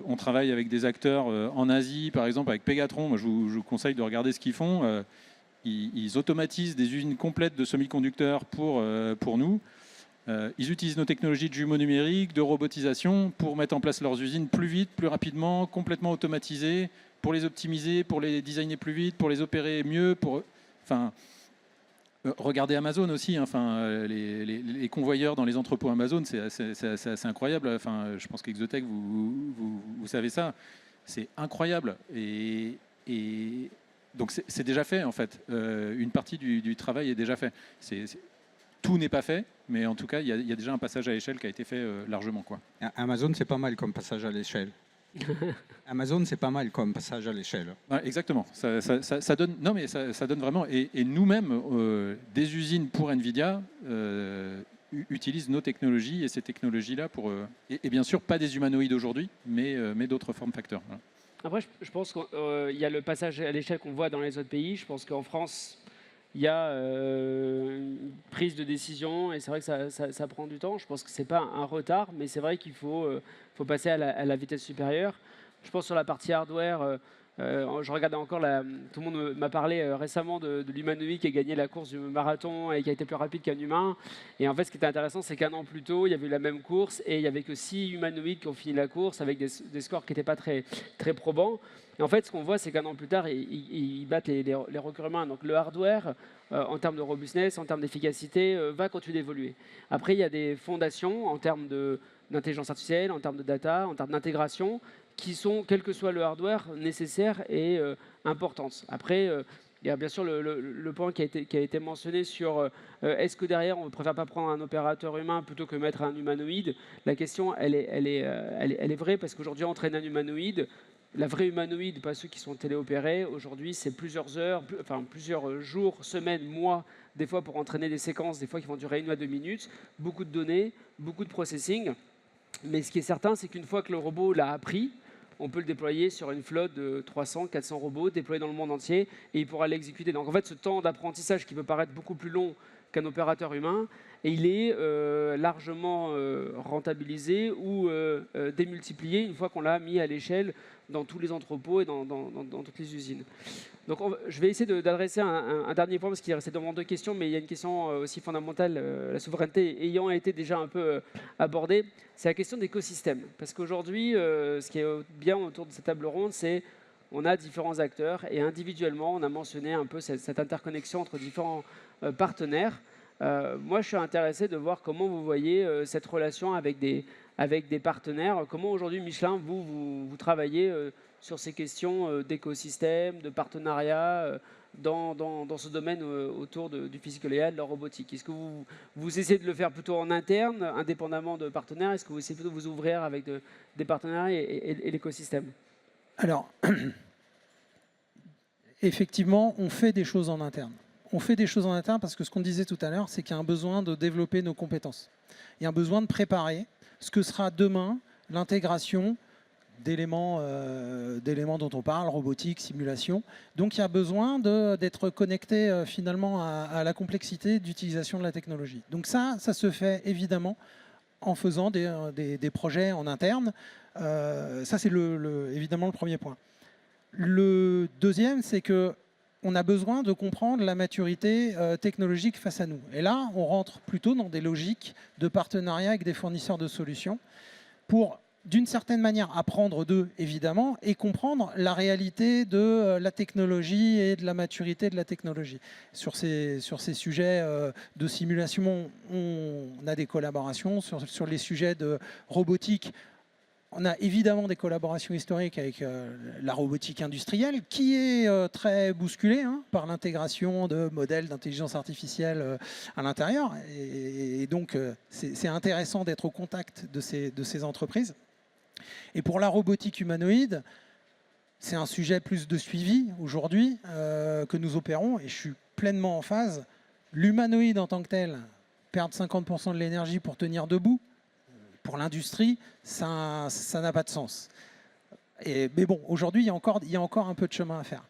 on travaille avec des acteurs en Asie, par exemple avec Pegatron. Moi, je vous conseille de regarder ce qu'ils font. Ils automatisent des usines complètes de semi-conducteurs pour nous. Ils utilisent nos technologies de jumeaux numériques, de robotisation pour mettre en place leurs usines plus vite, plus rapidement, complètement automatisées, pour les optimiser, pour les designer plus vite, pour les opérer mieux. Regardez Amazon aussi, hein, les convoyeurs dans les entrepôts Amazon, c'est assez incroyable. Je pense qu'Exotech, vous savez ça. C'est incroyable. Et donc c'est déjà fait, en fait. Une partie du travail est déjà fait. Tout n'est pas fait, mais en tout cas, il y a déjà un passage à l'échelle qui a été fait largement. Quoi. Amazon, c'est pas mal comme passage à l'échelle. Amazon, c'est pas mal comme passage à l'échelle. Ouais, exactement. Ça donne, non, mais ça donne vraiment. Et nous-mêmes, des usines pour Nvidia utilisent nos technologies et ces technologies-là pour. Et bien sûr, pas des humanoïdes aujourd'hui, mais d'autres formes facteurs. Voilà. Après, je pense qu'il y a le passage à l'échelle qu'on voit dans les autres pays. Je pense qu'en France, il y a une prise de décision et c'est vrai que ça prend du temps. Je pense que ce n'est pas un retard, mais c'est vrai qu'il faut passer à la vitesse supérieure. Je pense sur la partie hardware, je regardais encore, tout le monde m'a parlé récemment de l'humanoïde qui a gagné la course du marathon et qui a été plus rapide qu'un humain. Et en fait, ce qui était intéressant, c'est qu'un an plus tôt, il y avait eu la même course et il n'y avait que 6 humanoïdes qui ont fini la course avec des scores qui n'étaient pas très, très probants. Et en fait, ce qu'on voit, c'est qu'un an plus tard, ils battent les records humains. Donc le hardware, en termes de robustness, en termes d'efficacité, va continuer d'évoluer. Après, il y a des fondations en termes d'intelligence artificielle, en termes de data, en termes d'intégration, qui sont, quel que soit le hardware, nécessaires et importantes. Après, il y a bien sûr le point qui a été mentionné sur est-ce que derrière, on ne préfère pas prendre un opérateur humain plutôt que mettre un humanoïde. La question, elle est vraie, parce qu'aujourd'hui, entraîner un humanoïde, la vraie humanoïde, pas ceux qui sont téléopérés, aujourd'hui, c'est plusieurs heures, plusieurs jours, semaines, mois, des fois pour entraîner des séquences, des fois qui vont durer 1 à 2 minutes, beaucoup de données, beaucoup de processing. Mais ce qui est certain, c'est qu'une fois que le robot l'a appris, on peut le déployer sur une flotte de 300, 400 robots déployés dans le monde entier et il pourra l'exécuter. Donc en fait, ce temps d'apprentissage qui peut paraître beaucoup plus long qu'un opérateur humain, et il est largement rentabilisé ou démultiplié une fois qu'on l'a mis à l'échelle dans tous les entrepôts et dans toutes les usines. Donc je vais essayer d'adresser un dernier point, parce qu'il restait devant 2 questions, mais il y a une question aussi fondamentale, la souveraineté ayant été déjà un peu abordée, c'est la question d'écosystème. Parce qu'aujourd'hui, ce qui est bien autour de cette table ronde, c'est on a différents acteurs et individuellement, on a mentionné un peu cette interconnexion entre différents partenaires. Moi, je suis intéressé de voir comment vous voyez cette relation avec des partenaires. Comment aujourd'hui, Michelin, vous travaillez sur ces questions d'écosystème, de partenariat dans ce domaine autour du physical AI, de la robotique. Est-ce que vous essayez de le faire plutôt en interne, indépendamment de partenaires? Est-ce que vous essayez plutôt de vous ouvrir avec des partenaires et l'écosystème? Alors, effectivement, on fait des choses en interne. On fait des choses en interne parce que ce qu'on disait tout à l'heure, c'est qu'il y a un besoin de développer nos compétences. Il y a un besoin de préparer ce que sera demain l'intégration d'éléments dont on parle, robotique, simulation. Donc il y a besoin d'être connecté finalement à la complexité d'utilisation de la technologie. Donc ça se fait évidemment en faisant des projets en interne. Ça c'est évidemment le premier point. Le deuxième, c'est que on a besoin de comprendre la maturité technologique face à nous. Et là, on rentre plutôt dans des logiques de partenariat avec des fournisseurs de solutions pour, d'une certaine manière, apprendre d'eux, évidemment, et comprendre la réalité de la technologie et de la maturité de la technologie. Sur ces sujets de simulation, on a des collaborations. Sur les sujets de robotique, on a évidemment des collaborations historiques avec la robotique industrielle, qui est très bousculée par l'intégration de modèles d'intelligence artificielle à l'intérieur. Et donc, c'est intéressant d'être au contact de ces entreprises. Et pour la robotique humanoïde, c'est un sujet plus de suivi aujourd'hui que nous opérons. Et je suis pleinement en phase. L'humanoïde en tant que tel, perdre 50% de l'énergie pour tenir debout, pour l'industrie, ça n'a pas de sens. Mais bon, aujourd'hui, il y a encore un peu de chemin à faire.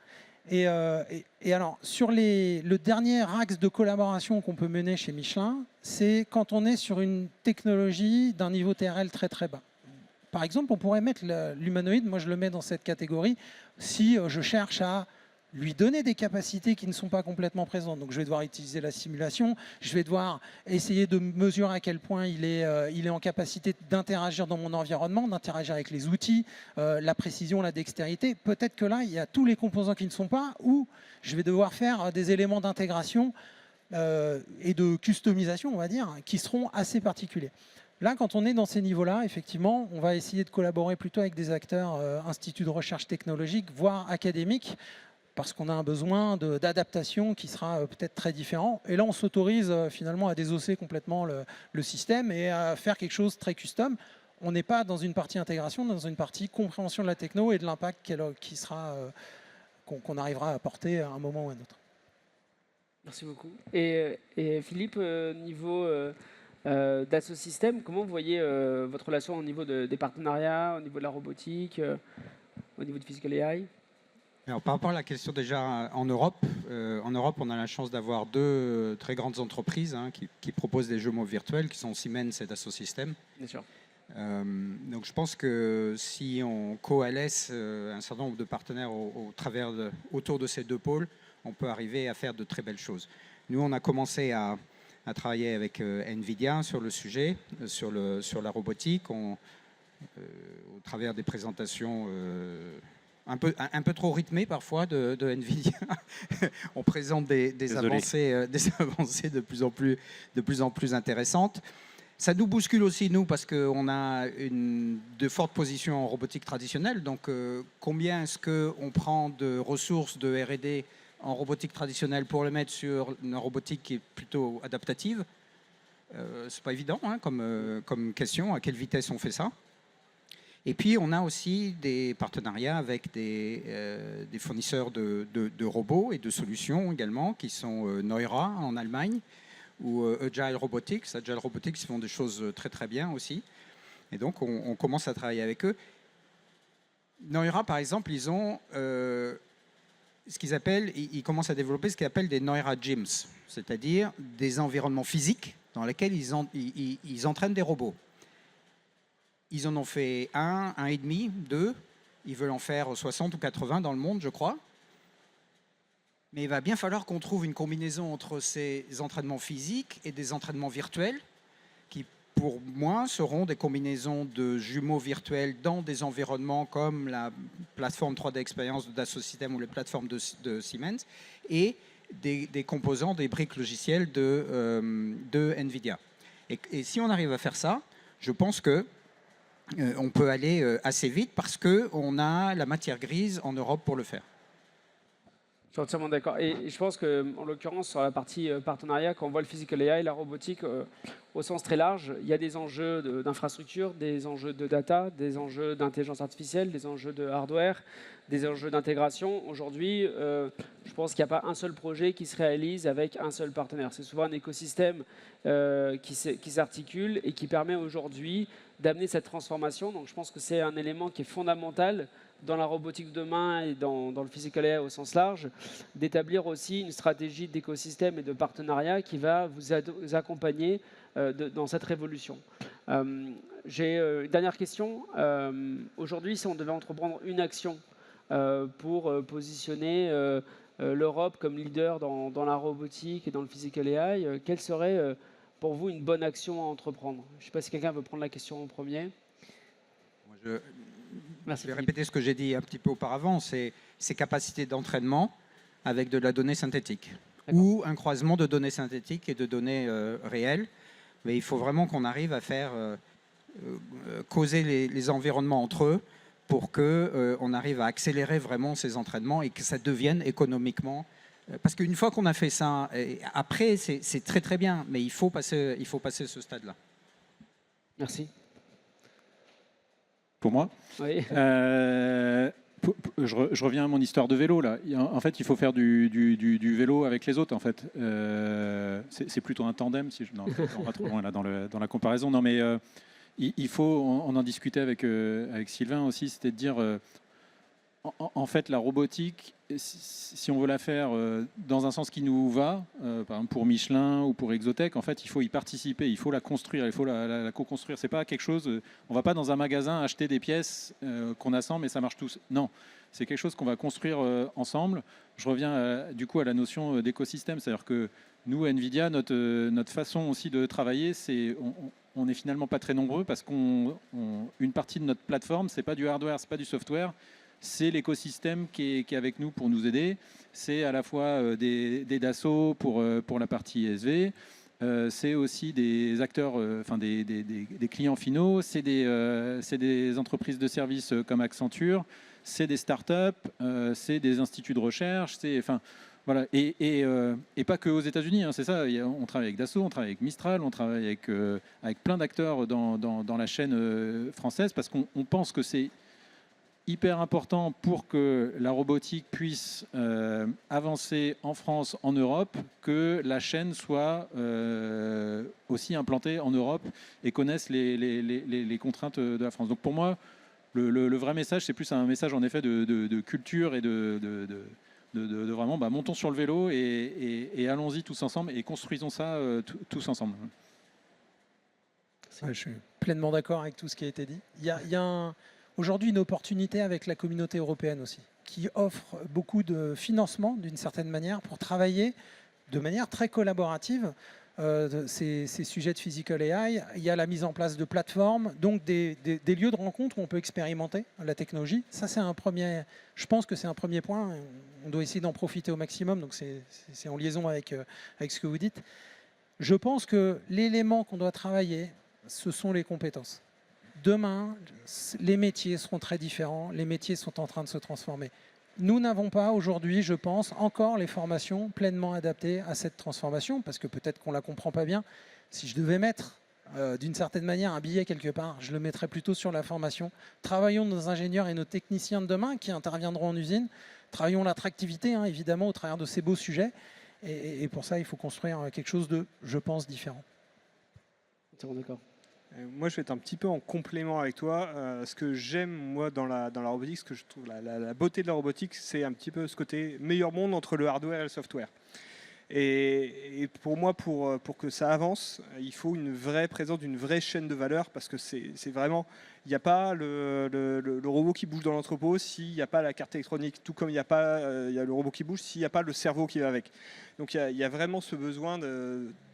Et alors, sur le dernier axe de collaboration qu'on peut mener chez Michelin, c'est quand on est sur une technologie d'un niveau TRL très très bas. Par exemple, on pourrait mettre l'humanoïde, moi je le mets dans cette catégorie, si je cherche à lui donner des capacités qui ne sont pas complètement présentes. Donc je vais devoir utiliser la simulation, je vais devoir essayer de mesurer à quel point il est en capacité d'interagir dans mon environnement, d'interagir avec les outils, la précision, la dextérité. Peut-être que là, il y a tous les composants qui ne sont pas, ou je vais devoir faire des éléments d'intégration et de customisation, on va dire, qui seront assez particuliers. Là, quand on est dans ces niveaux-là, effectivement, on va essayer de collaborer plutôt avec des acteurs, instituts de recherche technologique, voire académiques, parce qu'on a un besoin d'adaptation qui sera peut-être très différent. Et là, on s'autorise finalement à désosser complètement le système et à faire quelque chose de très custom. On n'est pas dans une partie intégration, dans une partie compréhension de la techno et de l'impact qu'on arrivera à apporter à un moment ou à un autre. Merci beaucoup. Et Philippe, niveau d'Assosystème, comment vous voyez votre relation au niveau des partenariats, au niveau de la robotique, au niveau de Physical AI? Alors, par rapport à la question déjà en Europe, on a la chance d'avoir 2 très grandes entreprises qui proposent des jeux mots virtuels, qui sont Siemens et Dassault Systèmes. Bien sûr. Donc je pense que si on coalesce un certain nombre de partenaires autour de ces 2 pôles, on peut arriver à faire de très belles choses. Nous, on a commencé à travailler avec NVIDIA sur le sujet, sur la robotique, au travers des présentations un peu trop rythmé parfois de NVIDIA. On présente des avancées de plus en plus intéressantes. Ça nous bouscule aussi, nous, parce qu'on a de fortes positions en robotique traditionnelle. Donc, combien est-ce qu'on prend de ressources de R&D en robotique traditionnelle pour les mettre sur une robotique qui est plutôt adaptative? C'est pas évident comme question. À quelle vitesse on fait ça? Et puis, on a aussi des partenariats avec des fournisseurs de robots et de solutions également, qui sont Neura en Allemagne ou Agile Robotics. Agile Robotics font des choses très très bien aussi. Et donc, on commence à travailler avec eux. Neura, par exemple, ils ont ils commencent à développer ce qu'ils appellent des Neura Gyms, c'est-à-dire des environnements physiques dans lesquels ils entraînent des robots. Ils en ont fait 1, 1,5, 2. Ils veulent en faire 60 ou 80 dans le monde, je crois. Mais il va bien falloir qu'on trouve une combinaison entre ces entraînements physiques et des entraînements virtuels qui, pour moi, seront des combinaisons de jumeaux virtuels dans des environnements comme la plateforme 3D Experience de Dassault Systèmes ou les plateformes de Siemens et des composants, des briques logicielles de NVIDIA. Et si on arrive à faire ça, je pense que on peut aller assez vite parce qu'on a la matière grise en Europe pour le faire. Je suis entièrement d'accord. Et je pense qu'en l'occurrence, sur la partie partenariat, quand on voit le physical AI, la robotique, au sens très large, il y a des enjeux d'infrastructure, des enjeux de data, des enjeux d'intelligence artificielle, des enjeux de hardware, des enjeux d'intégration. Aujourd'hui, je pense qu'il n'y a pas un seul projet qui se réalise avec un seul partenaire. C'est souvent un écosystème qui s'articule et qui permet aujourd'hui d'amener cette transformation. Donc je pense que c'est un élément qui est fondamental dans la robotique de demain et dans le physical AI au sens large, d'établir aussi une stratégie d'écosystème et de partenariat qui va vous accompagner dans cette révolution. J'ai une dernière question. Aujourd'hui, si on devait entreprendre une action pour positionner l'Europe comme leader dans la robotique et dans le physical AI, quelle serait pour vous une bonne action à entreprendre? Je ne sais pas si quelqu'un veut prendre la question en premier. Je vais répéter ce que j'ai dit un petit peu auparavant, c'est ces capacités d'entraînement avec de la donnée synthétique ou un croisement de données synthétiques et de données réelles. Mais il faut vraiment qu'on arrive à faire causer les environnements entre eux pour qu'on arrive à accélérer vraiment ces entraînements et que ça devienne économiquement. Parce qu'une fois qu'on a fait ça, après c'est très très bien, mais il faut passer ce stade-là. Merci. Pour moi, Oui. je reviens à mon histoire de vélo là. En fait, il faut faire du vélo avec les autres. En fait, c'est plutôt un tandem. Non, on va trop loin là dans la comparaison. Non, mais il faut. On en discutait avec Sylvain aussi. C'était de dire. En fait, la robotique, si on veut la faire dans un sens qui nous va, par exemple pour Michelin ou pour Exotech, en fait, il faut y participer, il faut la construire, il faut la co-construire. C'est pas quelque chose. On va pas dans un magasin acheter des pièces qu'on assemble et ça marche tous. Non, c'est quelque chose qu'on va construire ensemble. Je reviens du coup à la notion d'écosystème, c'est-à-dire que nous, Nvidia, notre façon aussi de travailler, c'est on n'est finalement pas très nombreux parce qu'une partie de notre plateforme, c'est pas du hardware, c'est pas du software. C'est l'écosystème qui est avec nous pour nous aider. C'est à la fois des Dassault pour la partie ESV, c'est aussi des acteurs, enfin des clients finaux, c'est des entreprises de services comme Accenture, c'est des startups, c'est des instituts de recherche, voilà. Et pas que aux États-Unis, hein, c'est ça. On travaille avec Dassault, on travaille avec Mistral, on travaille avec plein d'acteurs dans la chaîne française parce qu'on pense que c'est hyper important pour que la robotique puisse avancer en France, en Europe, que la chaîne soit aussi implantée en Europe et connaisse les contraintes de la France. Donc pour moi, le vrai message, c'est plus un message en effet de culture et de vraiment montons sur le vélo et allons-y tous ensemble et construisons ça tous ensemble. Ouais, je suis pleinement d'accord avec tout ce qui a été dit. Il y a aujourd'hui une opportunité avec la communauté européenne aussi, qui offre beaucoup de financement d'une certaine manière pour travailler de manière très collaborative ces sujets de physical AI. Il y a la mise en place de plateformes, donc des lieux de rencontre où on peut expérimenter la technologie. Ça, c'est un premier. Je pense que c'est un premier point. On doit essayer d'en profiter au maximum. Donc c'est en liaison avec ce que vous dites. Je pense que l'élément qu'on doit travailler, ce sont les compétences. Demain, les métiers seront très différents. Les métiers sont en train de se transformer. Nous n'avons pas aujourd'hui, je pense, encore les formations pleinement adaptées à cette transformation, parce que peut-être qu'on ne la comprend pas bien. Si je devais mettre, d'une certaine manière, un billet quelque part, je le mettrais plutôt sur la formation. Travaillons nos ingénieurs et nos techniciens de demain qui interviendront en usine. Travaillons l'attractivité, hein, évidemment, au travers de ces beaux sujets. Et pour ça, il faut construire quelque chose de, je pense, différent. D'accord. Moi, je vais être un petit peu en complément avec toi. Ce que j'aime, moi, dans la robotique, ce que je trouve la beauté de la robotique, c'est un petit peu ce côté meilleur monde entre le hardware et le software. Et pour moi, pour que ça avance, il faut une vraie présence d'une vraie chaîne de valeur, parce que c'est vraiment, il n'y a pas le robot qui bouge dans l'entrepôt s'il n'y a pas la carte électronique, tout comme il y a le robot qui bouge s'il n'y a pas le cerveau qui va avec. Donc il y a vraiment ce besoin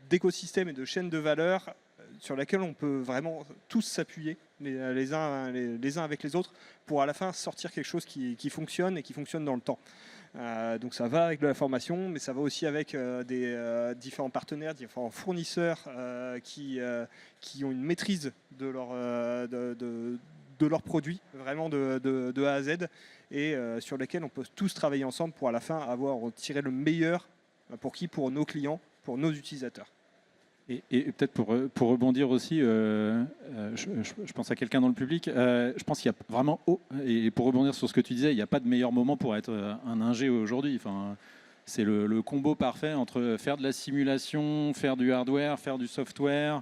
d'écosystème et de chaîne de valeur sur laquelle on peut vraiment tous s'appuyer les uns avec les autres pour à la fin sortir quelque chose qui fonctionne et qui fonctionne dans le temps. Donc ça va avec de la formation, mais ça va aussi avec des différents partenaires, différents fournisseurs qui ont une maîtrise de leurs produits, vraiment de A à Z, et sur lesquels on peut tous travailler ensemble pour à la fin tirer le meilleur pour nos clients, pour nos utilisateurs. Et peut-être pour rebondir aussi, je pense à quelqu'un dans le public, je pense qu'il y a vraiment, et pour rebondir sur ce que tu disais, il n'y a pas de meilleur moment pour être un ingé aujourd'hui. Enfin, c'est le combo parfait entre faire de la simulation, faire du hardware, faire du software.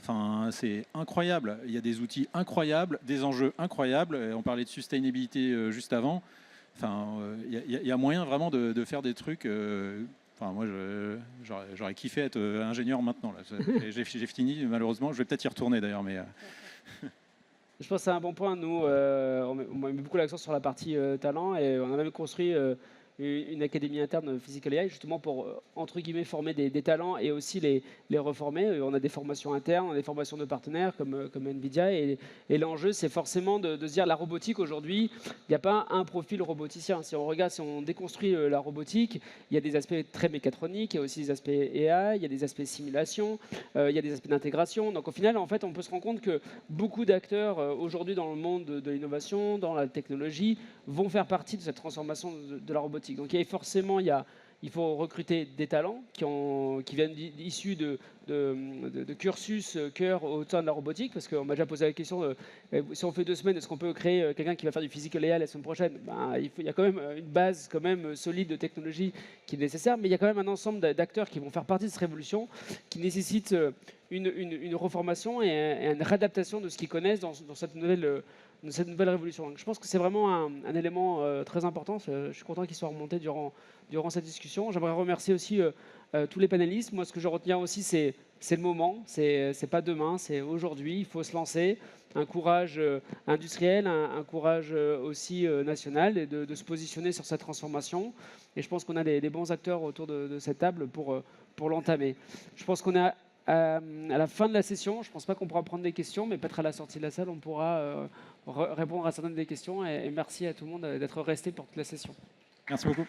Enfin, c'est incroyable. Il y a des outils incroyables, des enjeux incroyables. On parlait de sustainability juste avant. Enfin, il y a moyen vraiment de faire des trucs... Enfin, moi, j'aurais kiffé être ingénieur maintenant. J'ai fini, malheureusement. Je vais peut-être y retourner d'ailleurs. Mais Je pense que c'est un bon point. Nous, on met beaucoup l'accent sur la partie talent, et on a même construit une académie interne Physical AI, justement pour, entre guillemets, former des talents et aussi les reformer. On a des formations internes, on a des formations de partenaires comme NVIDIA. Et l'enjeu, c'est forcément de se dire, la robotique aujourd'hui, il n'y a pas un profil roboticien. Si on regarde, si on déconstruit la robotique, il y a des aspects très mécatroniques, il y a aussi des aspects AI, il y a des aspects simulation, il y a des aspects d'intégration. Donc au final, en fait, on peut se rendre compte que beaucoup d'acteurs aujourd'hui dans le monde de l'innovation, dans la technologie, vont faire partie de cette transformation de la robotique. Donc il faut recruter des talents qui viennent issus de cursus cœur au sein de la robotique, parce qu'on m'a déjà posé la question, si on fait 2 semaines, est-ce qu'on peut créer quelqu'un qui va faire du physical AI la semaine prochaine? Il y a quand même une base quand même solide de technologie qui est nécessaire, mais il y a quand même un ensemble d'acteurs qui vont faire partie de cette révolution, qui nécessite une reformation et une réadaptation de ce qu'ils connaissent dans cette nouvelle révolution. Donc, je pense que c'est vraiment un élément très important. Je suis content qu'il soit remonté durant cette discussion. J'aimerais remercier aussi tous les panélistes. Moi, ce que je retiens aussi, c'est le moment. C'est pas demain, c'est aujourd'hui. Il faut se lancer. Un courage industriel, un courage aussi national, et de se positionner sur cette transformation. Et je pense qu'on a des bons acteurs autour de cette table pour l'entamer. Je pense qu'on a à la fin de la session, je ne pense pas qu'on pourra prendre des questions, mais peut-être à la sortie de la salle, on pourra répondre à certaines des questions. Et merci à tout le monde d'être resté pour toute la session. merci beaucoup.